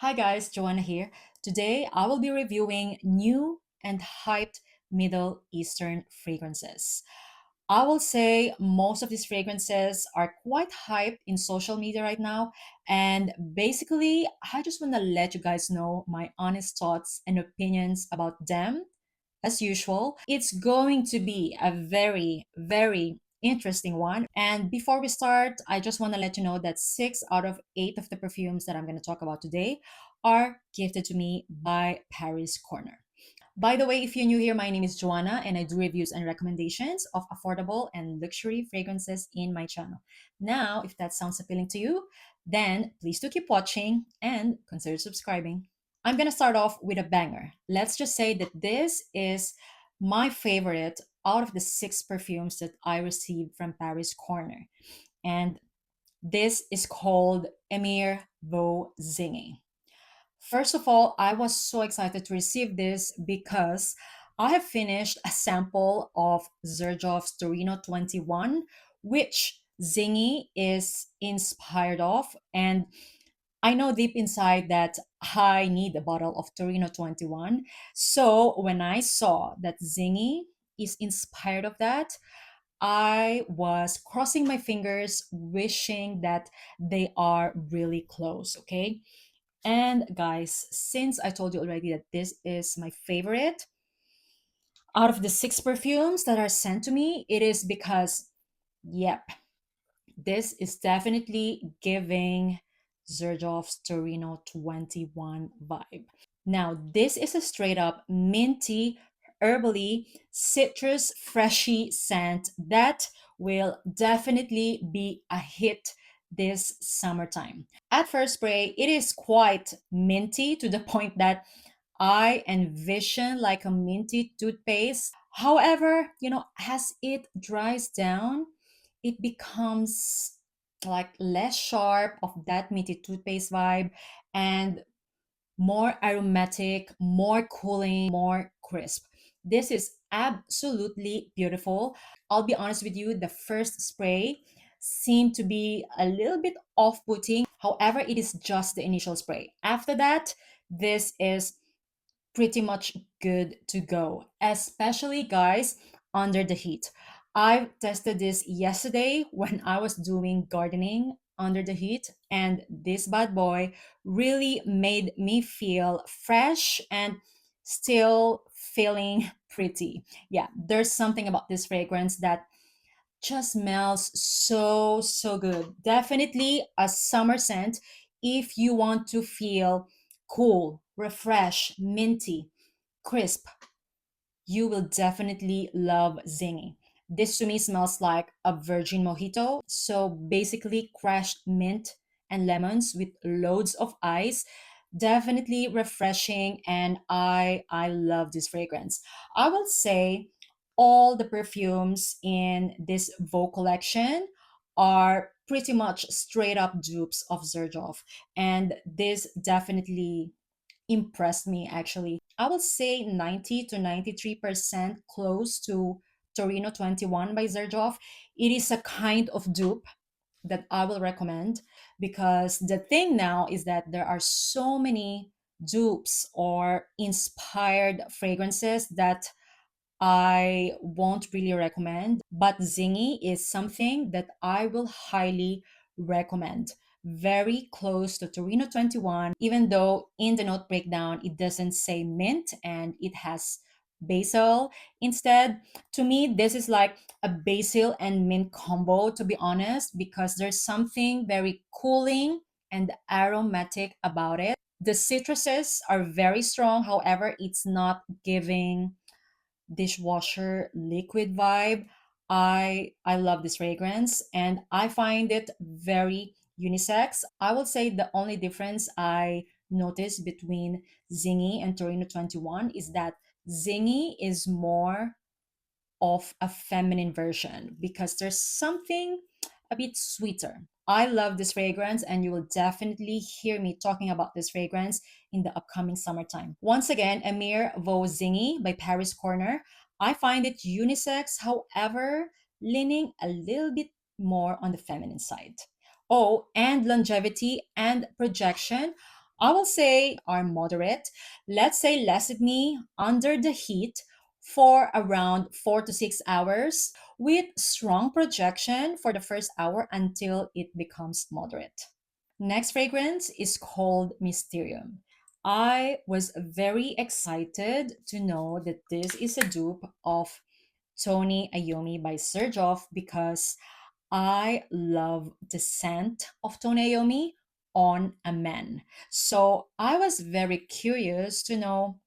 Hi guys, Joanna here. Today I will be reviewing new and hyped Middle Eastern fragrances. I will say most of these fragrances are quite hyped in social media right now, and basically, I just want to let you guys know my honest thoughts and opinions about them. As usual, it's going to be a very interesting one. And before we start, I just want to let you know that 6 out of 8 of the perfumes that I'm going to talk about today are gifted to me by Paris Corner. By the way, if you're new here, my name is Joanna and I do reviews and recommendations of affordable and luxury fragrances in my channel. Now, if that sounds appealing to you, then please do keep watching and consider subscribing. I'm going to start off with a banger. Let's just say that this is my favorite out of the 6 perfumes that I received from Paris Corner. And this is called Emir Voux Zingy. First of all, I was so excited to receive this because I have finished a sample of Xerjoff's Torino 21, which Zingy is inspired of. And I know deep inside that I need a bottle of Torino 21. So when I saw that Zingy is inspired of that, I was crossing my fingers, wishing that they are really close, okay? And guys, since I told you already that this is my favorite out of the 6 perfumes that are sent to me, it is because, yep, this is definitely giving Xerjoff's Torino 21 vibe. Now, this is a straight up minty, herbally, citrus, freshy scent that will definitely be a hit this summertime. At first spray, it is quite minty to the point that I envision like a minty toothpaste. However, as it dries down, it becomes like less sharp of that minty toothpaste vibe and more aromatic, more cooling, more crisp. This is absolutely beautiful. I'll be honest with you, the first spray seemed to be a little bit off putting. However, it is just the initial spray. After that, this is pretty much good to go, especially guys under the heat. I tested this yesterday when I was doing gardening under the heat, and this bad boy really made me feel fresh and still feeling pretty. Yeah, there's something about this fragrance that just smells so good. Definitely a summer scent if you want to feel cool, refresh, minty, crisp. You will definitely love Zingy. This to me smells like a virgin mojito. So basically crushed mint and lemons with loads of ice. Definitely refreshing, and I love this fragrance. I will say all the perfumes in this Vogue collection are pretty much straight up dupes of Xerjoff, and this definitely impressed me actually. I would say 90 to 93% close to Torino 21 by Xerjoff. It is a kind of dupe that I will recommend because the thing now is that there are so many dupes or inspired fragrances that I won't really recommend, but Zingy is something that I will highly recommend. Very close to Torino 21, even though in the note breakdown it doesn't say mint and it has basil instead. To me, this is like a basil and mint combo, to be honest, because there's something very cooling and aromatic about it. The citruses are very strong, however, it's not giving dishwasher liquid vibe. I love this fragrance and I find it very unisex. I will say the only difference I noticed between Zingy and Torino 21 is that Zingy is more of a feminine version because there's something a bit sweeter. I love this fragrance, and you will definitely hear me talking about this fragrance in the upcoming summertime. Once again, Emir Voux Zingy by Paris Corner. I find it unisex, however, leaning a little bit more on the feminine side. Oh, and longevity and projection. I will say are moderate. Let's say let me under the heat for around 4 to 6 hours with strong projection for the first hour until it becomes moderate. Next fragrance is called Mysterium. I was very excited to know that this is a dupe of Tony Iommi by Sergioff because I love the scent of Tony Iommi on a man. So I was very curious to know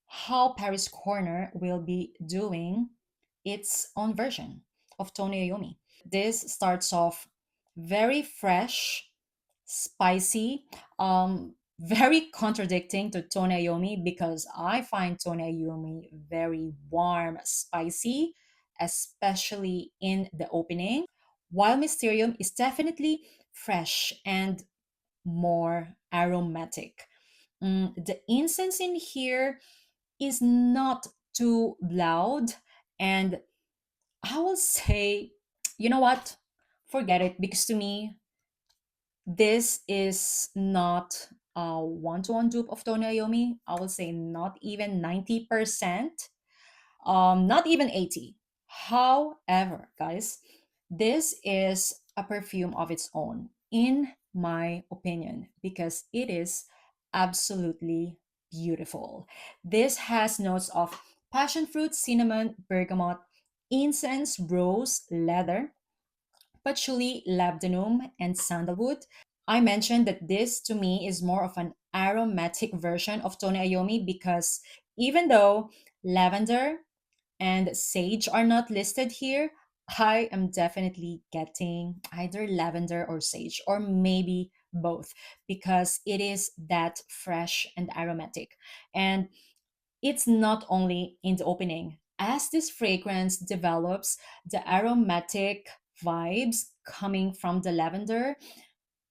how Paris Corner will be doing its own version of Tony Iommi. This starts off very fresh, spicy, very contradicting to Tony Iommi because I find Tony Iommi very warm, spicy, especially in the opening, while Mysterium is definitely fresh and more aromatic. The incense in here is not too loud, and I will say, you know what? Forget it because to me, this is not a one-to-one dupe of Tony Iommi. I will say not even 90%, not even 80. However, guys, this is a perfume of its own, in my opinion, because it is absolutely beautiful. This has notes of passion fruit, cinnamon, bergamot, incense, rose, leather, patchouli, labdanum, and sandalwood. I mentioned that this to me is more of an aromatic version of Tony Iommi because even though lavender and sage are not listed here, I am definitely getting either lavender or sage, or maybe both, because it is that fresh and aromatic. And it's not only in the opening. As this fragrance develops, the aromatic vibes coming from the lavender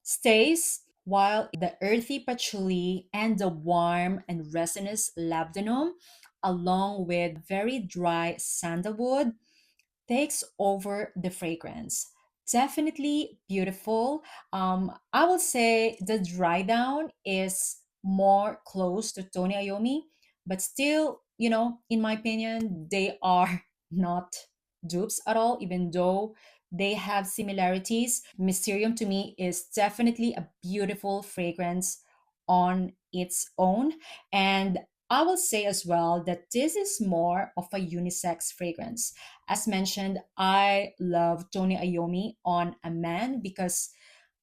stays, while the earthy patchouli and the warm and resinous labdanum, along with very dry sandalwood, takes over the fragrance. Definitely beautiful. I will say the dry down is more close to Tony Iommi, but still, in my opinion, they are not dupes at all, even though they have similarities. Mysterium to me is definitely a beautiful fragrance on its own. And I will say as well that this is more of a unisex fragrance. As mentioned, I love Tony Iommi on a man because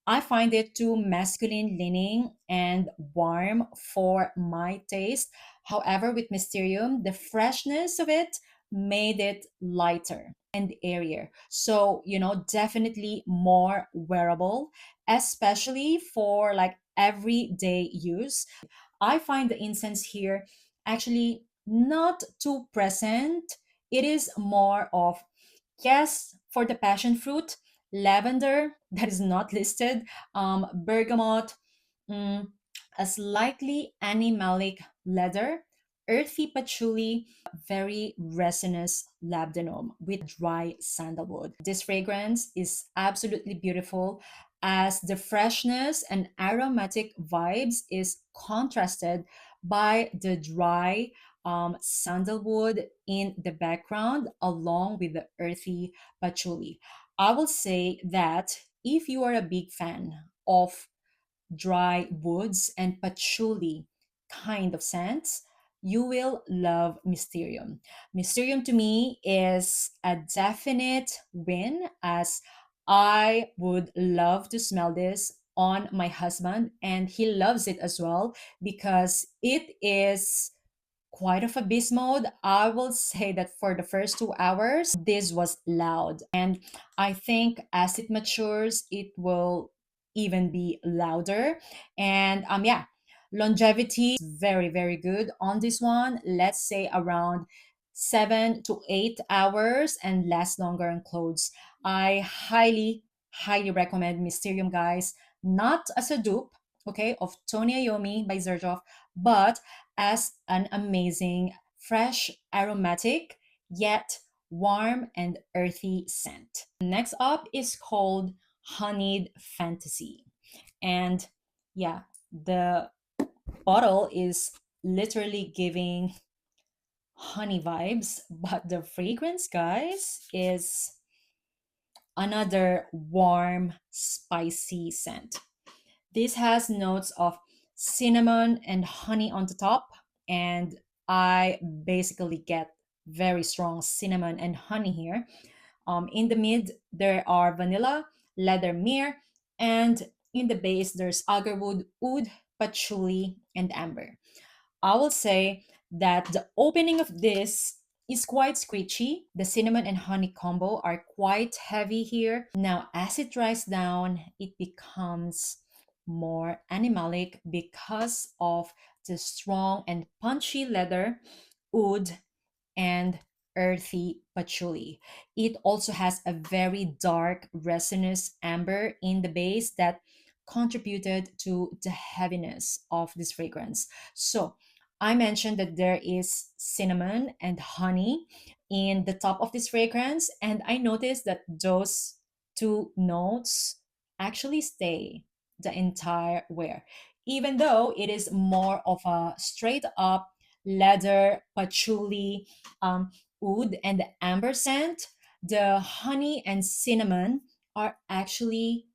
I find it too masculine leaning and warm for my taste. However, with Mysterium, the freshness of it made it lighter and airier. So, definitely more wearable, especially for like everyday use. I find the incense here actually not too present. It is more of, yes, for the passion fruit, lavender that is not listed, bergamot, mm, a slightly animalic leather, earthy patchouli, very resinous labdanum with dry sandalwood. This fragrance is absolutely beautiful as the freshness and aromatic vibes is contrasted by the dry sandalwood in the background along with the earthy patchouli. I will say that if you are a big fan of dry woods and patchouli kind of scents, you will love Mysterium. Mysterium to me is a definite win, as I would love to smell this on my husband, and he loves it as well because it is quite of a beast mode. I will say that for the first 2 hours, this was loud. And I think as it matures, it will even be louder. And yeah, longevity is very, very good on this one. Let's say around 7 to 8 hours and lasts longer in clothes. I highly, highly recommend Mysterium, guys, not as a dupe, okay, of Tony Iommi by Zerjoff, but as an amazing, fresh, aromatic, yet warm and earthy scent. Next up is called Honeyed Fantasy. And yeah, The bottle is literally giving honey vibes, but the fragrance, guys, is another warm, spicy scent. This has notes of cinnamon and honey on the top, and I basically get very strong cinnamon and honey here. In the mid, there are vanilla, leather myrrh, and in the base, there's agarwood, oud, patchouli, and amber. I will say that the opening of this is quite screechy. The cinnamon and honey combo are quite heavy here. Now, as it dries down, it becomes more animalic because of the strong and punchy leather, oud, and earthy patchouli. It also has a very dark resinous amber in the base that contributed to the heaviness of this fragrance. So I mentioned that there is cinnamon and honey in the top of this fragrance, and I noticed that those two notes actually stay the entire wear, even though it is more of a straight up leather patchouli, um, oud, and the amber scent. The honey and cinnamon are actually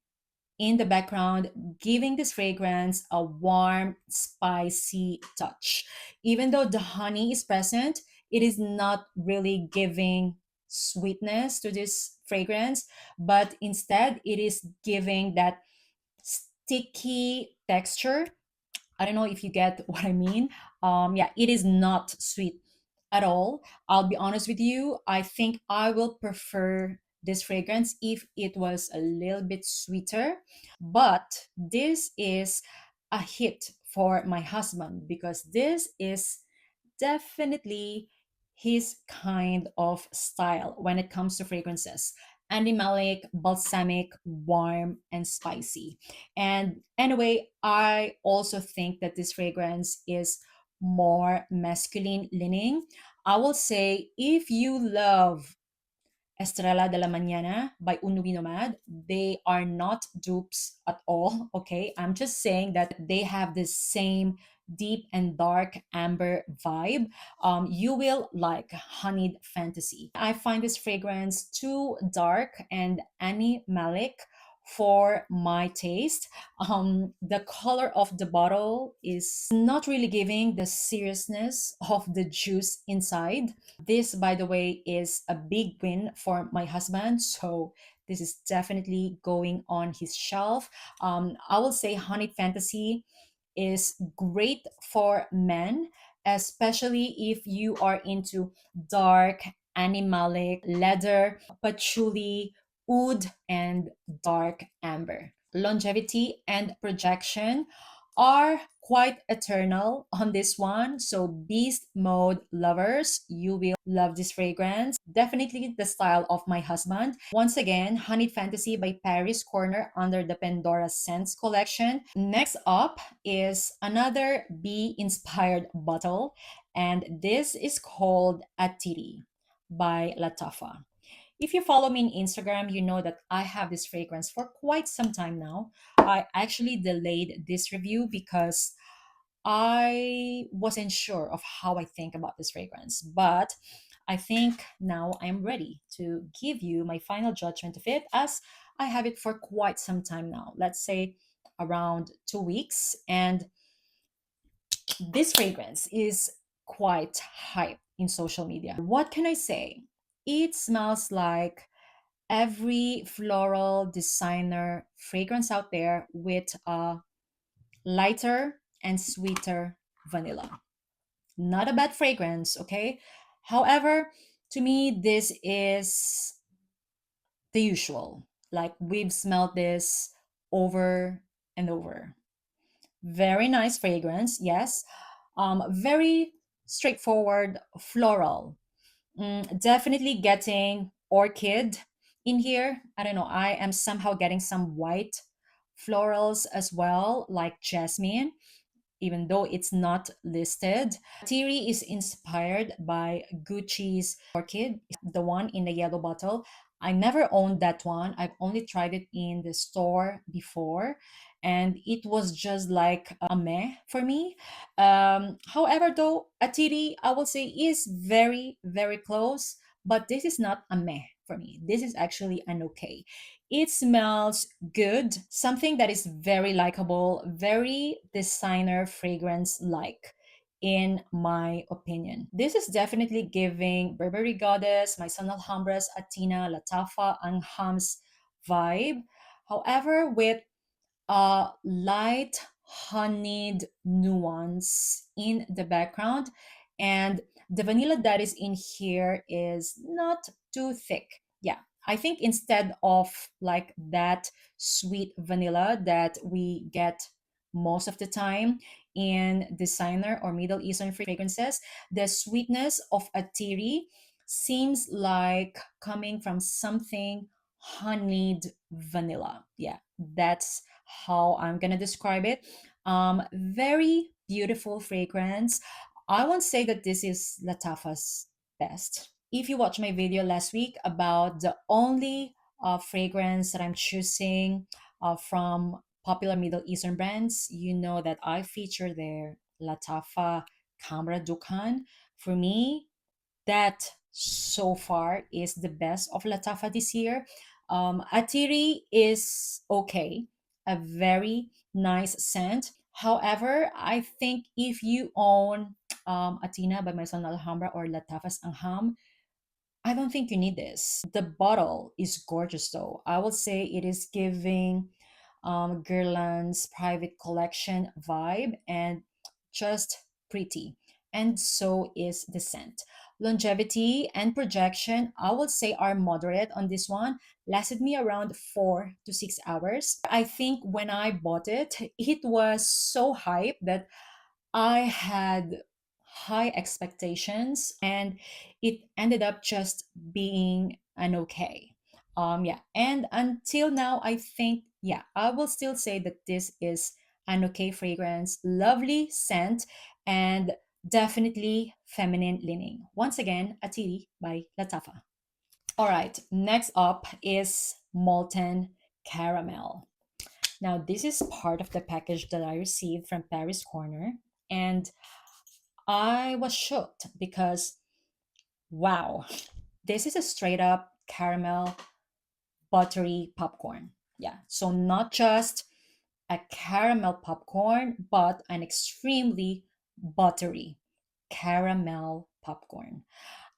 in the background, giving this fragrance a warm, spicy touch. Even though the honey is present, it is not really giving sweetness to this fragrance, but instead, it is giving that sticky texture. I don't know if you get what I mean. Yeah, it is not sweet at all. I'll be honest with you. I think I will prefer this fragrance if it was a little bit sweeter. But this is a hit for my husband because this is definitely his kind of style when it comes to fragrances: animalic, balsamic, warm, and spicy. And anyway, I also think that this fragrance is more masculine leaning. I will say if you love Estrella de la Mañana by UNE NUIT NOMADE. They are not dupes at all, okay? I'm just saying that they have the same deep and dark amber vibe. You will like Honeyed Fantasy. I find this fragrance too dark and animalic for my taste. The color of the bottle is not really giving the seriousness of the juice inside. This, by the way, is a big win for my husband. So this is definitely going on his shelf. I will say Honey Fantasy is great for men, especially if you are into dark, animalic, leather, patchouli, oud, and dark amber. Longevity and projection are quite eternal on this one. So, beast mode lovers, you will love this fragrance. Definitely the style of my husband. Once again, Honey Fantasy by Paris Corner under the Pendora Scents collection. Next up is another bee inspired bottle, and this is called Atheeri by Lattafa. If you follow me on Instagram, you know that I have this fragrance for quite some time now. I actually delayed this review because I wasn't sure of how I think about this fragrance, but I think now I'm ready to give you my final judgment of it as I have it for quite some time now. Let's say around 2 weeks. And this fragrance is quite hype in social media. What can I say? It smells like every floral designer fragrance out there with a lighter and sweeter vanilla. Not a bad fragrance, okay? However, to me, this is the usual. Like we've smelled this over and over. Very nice fragrance, yes. Very straightforward floral. Definitely getting orchid in here. I don't know. I am somehow getting some white florals as well, like jasmine, even though it's not listed. Atheeri is inspired by Gucci's orchid, the one in the yellow bottle. I never owned that one. I've only tried it in the store before. and it was just like a meh for me. However, though, Atheeri, I will say, is very, very close, but this is not a meh for me. This is actually an okay. It smells good, something that is very likable, very designer fragrance like, in my opinion. This is definitely giving Burberry Goddess, Maison Alhambra's Athena, Lattafa Anham's vibe. However, with a light honeyed nuance in the background, and the vanilla that is in here is not too thick. Yeah, I think instead of like that sweet vanilla that we get most of the time in designer or Middle Eastern fragrances, the sweetness of Atheeri seems like coming from something honeyed vanilla. Yeah, that's how I'm gonna describe it. Very beautiful fragrance. I won't say that this is Lattafa's best. If you watched my video last week about the only fragrance that I'm choosing from popular Middle Eastern brands, you know that I feature their Lattafa Camera Dukan. For me, that so far is the best of Lattafa this year. Atheeri is okay, a very nice scent. However, I think if you own Athena by Maison Alhambra or Lattafa's Angham, I don't think you need this. The bottle is gorgeous though. I would say it is giving Guerlain's private collection vibe and just pretty. And so is the scent. Longevity and projection, I would say, are moderate on this one. Lasted me around 4 to 6 hours. I think when I bought it, it was so hype that I had high expectations, and it ended up just being an okay. Yeah, and until now, I think, yeah, I will still say that this is an okay fragrance, lovely scent, and definitely feminine leaning. Once again, Atheeri by Lattafa. All right, next up is Molten Caramel. Now, this is part of the package that I received from Paris Corner, and I was shocked because, wow, this is a straight up caramel buttery popcorn. Yeah, so not just a caramel popcorn, but an extremely buttery caramel popcorn.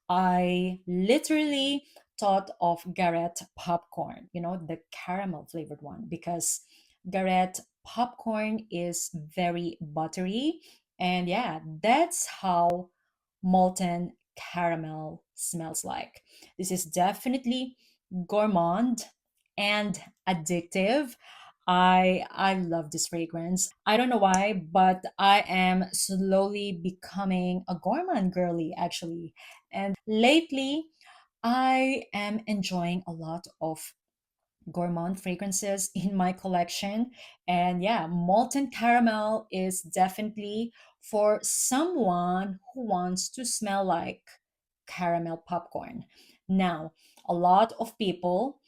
I literally thought of Garrett popcorn, the caramel flavored one, because Garrett popcorn is very buttery. And yeah, that's how molten caramel smells like. This is definitely gourmand and addictive. I love this fragrance. I don't know why, but I am slowly becoming a gourmand girly actually. And lately, I am enjoying a lot of gourmand fragrances in my collection. And yeah, molten caramel is definitely for someone who wants to smell like caramel popcorn. Now, a lot of people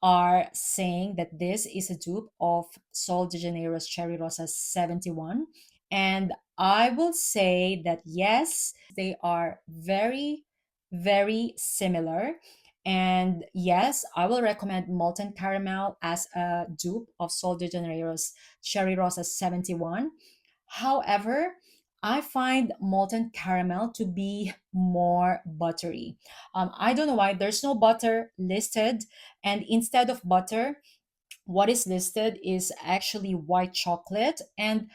are saying that this is a dupe of Sol de Janeiro's Cherry Rosa 71. And I will say that yes, they are very, very similar. And yes, I will recommend Molten Caramel as a dupe of Sol de Janeiro's Cherry Rosa 71. However, I find Molten Caramel to be more buttery. I don't know why there's no butter listed, and instead of butter, what is listed is actually white chocolate. And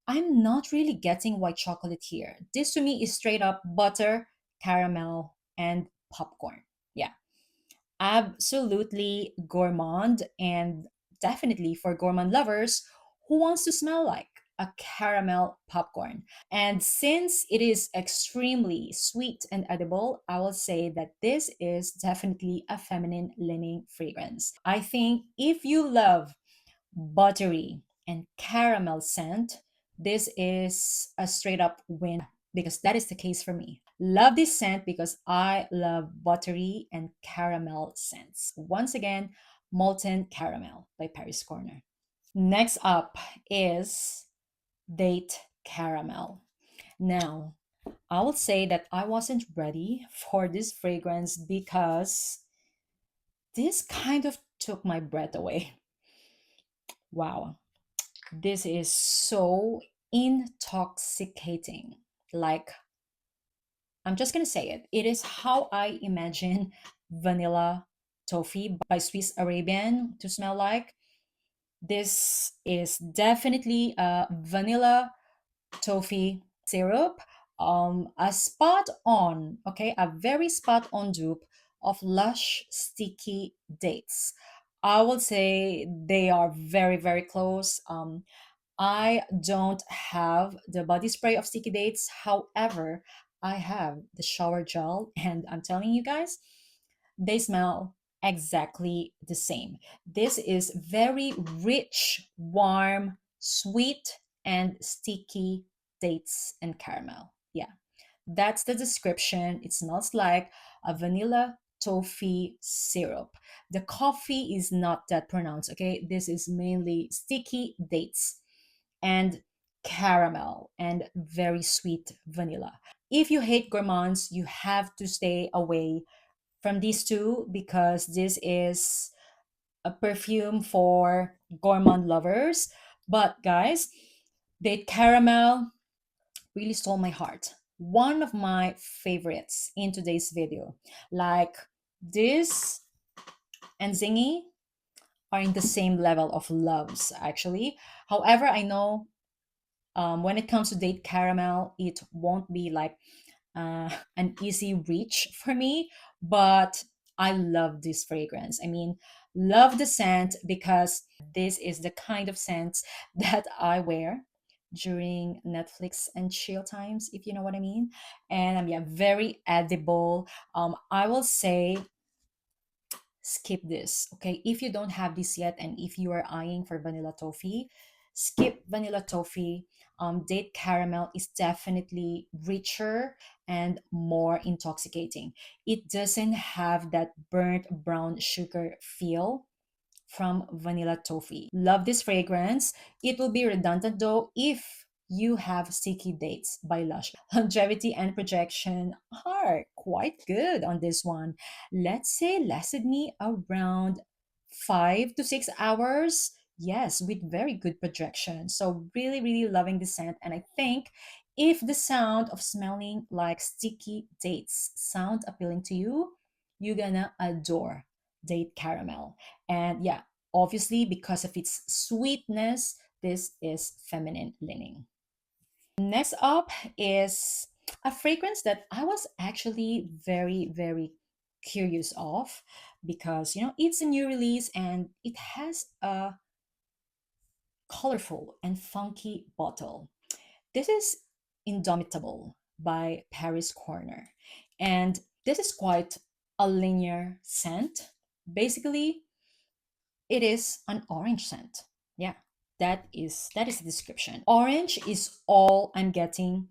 I'm not really getting white chocolate here. This to me is straight up butter, caramel, and popcorn. Yeah, absolutely gourmand, and definitely for gourmand lovers who wants to smell like a caramel popcorn. And since it is extremely sweet and edible, I will say that this is definitely a feminine leaning fragrance. I think if you love buttery and caramel scent, this is a straight up win, because that is the case for me. Love this scent because I love buttery and caramel scents. Once again, Molten Caramel by Paris Corner. Next up is date caramel. Now, I will say that I wasn't ready for this fragrance because this kind of took my breath away. Wow, this is so intoxicating. Like, I'm just gonna say it. It is how I imagine vanilla toffee by Swiss Arabian to smell like. This is definitely a vanilla toffee syrup, a spot on, okay, a very spot on dupe of lush sticky dates. I would say they are very very close. I don't have the body spray of sticky dates. However, I have the shower gel, and I'm telling you guys, they smell exactly the same. This is very rich, warm, sweet, and sticky dates and caramel. Yeah, that's the description. It smells like a vanilla toffee syrup. The coffee is not that pronounced, okay? This is mainly sticky dates and caramel and very sweet vanilla. If you hate gourmands, you have to stay away from these two because this is a perfume for gourmand lovers. But guys, date caramel really stole my heart. One of my favorites in today's video. Like this and Zingy are in the same level of loves actually. However, I know when it comes to date caramel, it won't be like an easy reach for me, but I love this fragrance. I mean, love the scent because this is the kind of scent that I wear during Netflix and chill times, if you know what I mean. And yeah, very edible. I will say skip this, okay? If you don't have this yet and if you are eyeing for vanilla toffee, skip vanilla toffee. Date caramel is definitely richer and more intoxicating. It doesn't have that burnt brown sugar feel from vanilla toffee. Love this fragrance. It will be redundant though if you have sticky dates by Lush. Longevity and projection are quite good on this one. Let's say lasted me around 5 to 6 hours. Yes, with very good projection. So really, really loving the scent. And I think if the sound of smelling like sticky dates sound appealing to you, you're gonna adore date caramel. And yeah, obviously because of its sweetness, this is feminine leaning. Next up is a fragrance that I was actually very, very curious of because it's a new release and it has a colorful and funky bottle. This is Indomitable by Paris Corner. And this is quite a linear scent. Basically, it is an orange scent. Yeah, that is the description. Orange is all I'm getting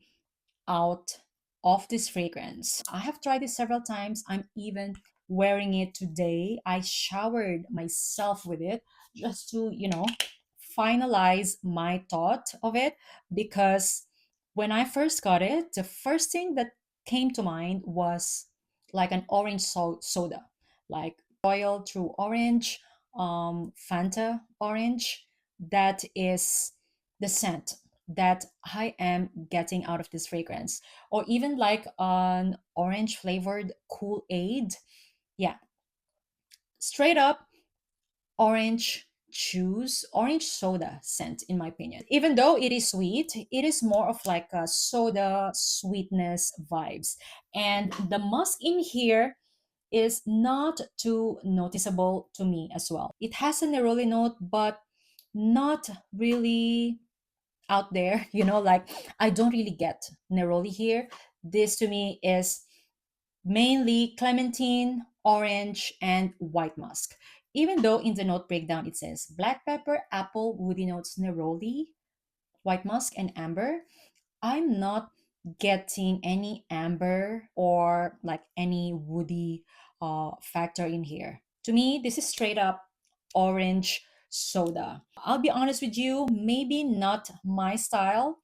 out of this fragrance. I have tried it several times. I'm even wearing it today. I showered myself with it just to, finalize my thought of it because when I first got it, the first thing that came to mind was like an orange soda, like Royal True Orange, Fanta Orange. That is the scent that I am getting out of this fragrance, or even like an orange flavored Kool Aid. Yeah, straight up orange juice, orange soda scent, in my opinion. Even though it is sweet, it is more of like a soda sweetness vibes. And the musk in here is not too noticeable to me as well. It has a neroli note, but not really out there, like I don't really get neroli here. This to me is mainly clementine, orange, and white musk. Even though in the note breakdown it says black pepper, apple, woody notes, neroli, white musk, and amber, I'm not getting any amber or like any woody factor in here. To me, this is straight up orange soda. I'll be honest with you, maybe not my style.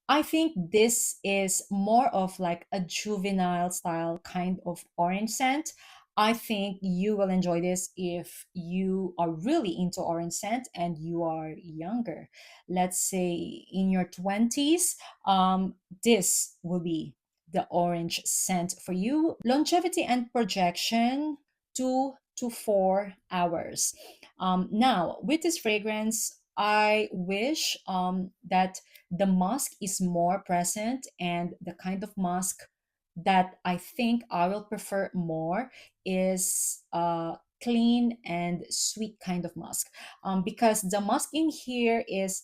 I think this is more of like a juvenile style kind of orange scent. I think you will enjoy this if you are really into orange scent and you are younger. Let's say in your 20s, this will be the orange scent for you. Longevity and projection, 2 to 4 hours. Now, with this fragrance, I wish that the musk is more present, and the kind of musk that I think I will prefer more is clean and sweet kind of musk, because the musk in here is,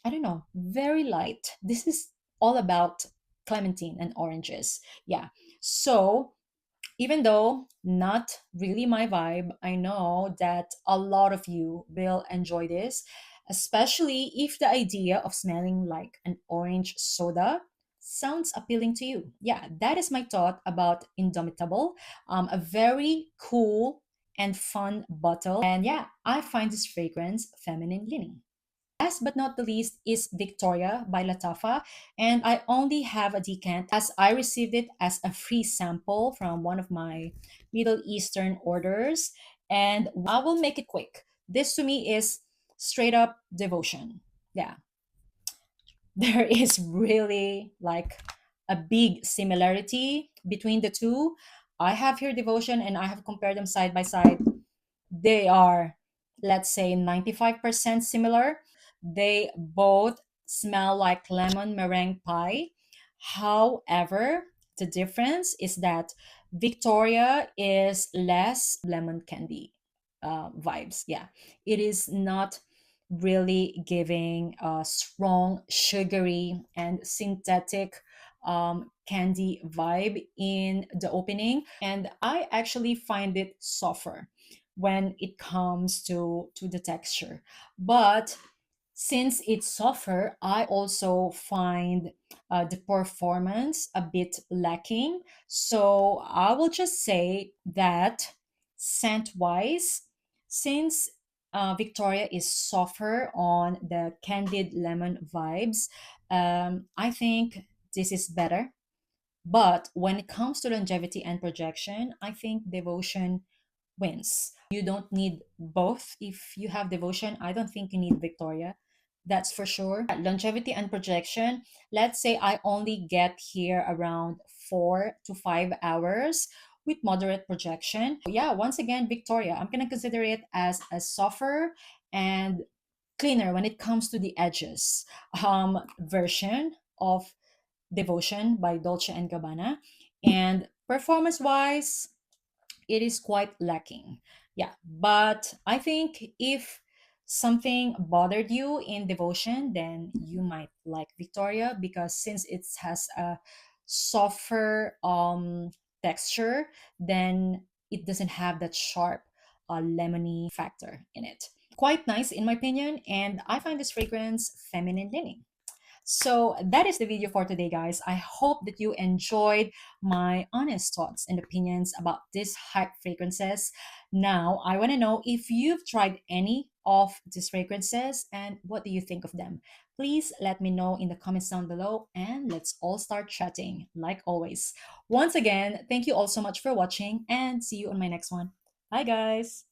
I don't know, very light. This is all about clementine and oranges. Yeah, so even though not really my vibe, I know that a lot of you will enjoy this, especially if the idea of smelling like an orange soda sounds appealing to you. Yeah, that is my thought about Indomitable. A very cool and fun bottle. And yeah, I find this fragrance feminine leaning. Last but not the least is Victoria by Lattafa, and I only have a decant as I received it as a free sample from one of my Middle Eastern orders, and I will make it quick. This to me is straight up devotion. Yeah, there is really like a big similarity between the two. I have here devotion and I have compared them side by side. They are, let's say, 95% similar. They both smell like lemon meringue pie. However, the difference is that Victoria is less lemon candy vibes. Yeah, it is not really giving a strong, sugary, and synthetic candy vibe in the opening. And I actually find it softer when it comes to the texture. But since it's softer, I also find the performance a bit lacking. So I will just say that scent wise, since Victoria is softer on the candied lemon vibes, I think this is better. But when it comes to longevity and projection, I think devotion wins. You don't need both. If you have devotion, I don't think you need Victoria. That's for sure. Longevity and projection, let's say I only get here around 4 to 5 hours with moderate projection. Yeah, once again, Victoria, I'm going to consider it as a softer and cleaner when it comes to the edges version of Devotion by Dolce& and Gabbana. And performance wise, it is quite lacking. Yeah, but I think if something bothered you in Devotion, then you might like Victoria, because since it has a softer texture, then it doesn't have that sharp lemony factor in it. Quite nice in my opinion, and I find this fragrance feminine leaning. So that is the video for today, guys. I hope that you enjoyed my honest thoughts and opinions about these hype fragrances. Now, I want to know if you've tried any of these fragrances and what do you think of them. Please let me know in the comments down below, and let's all start chatting like always. Once again, thank you all so much for watching, and see you on my next one. Bye, guys.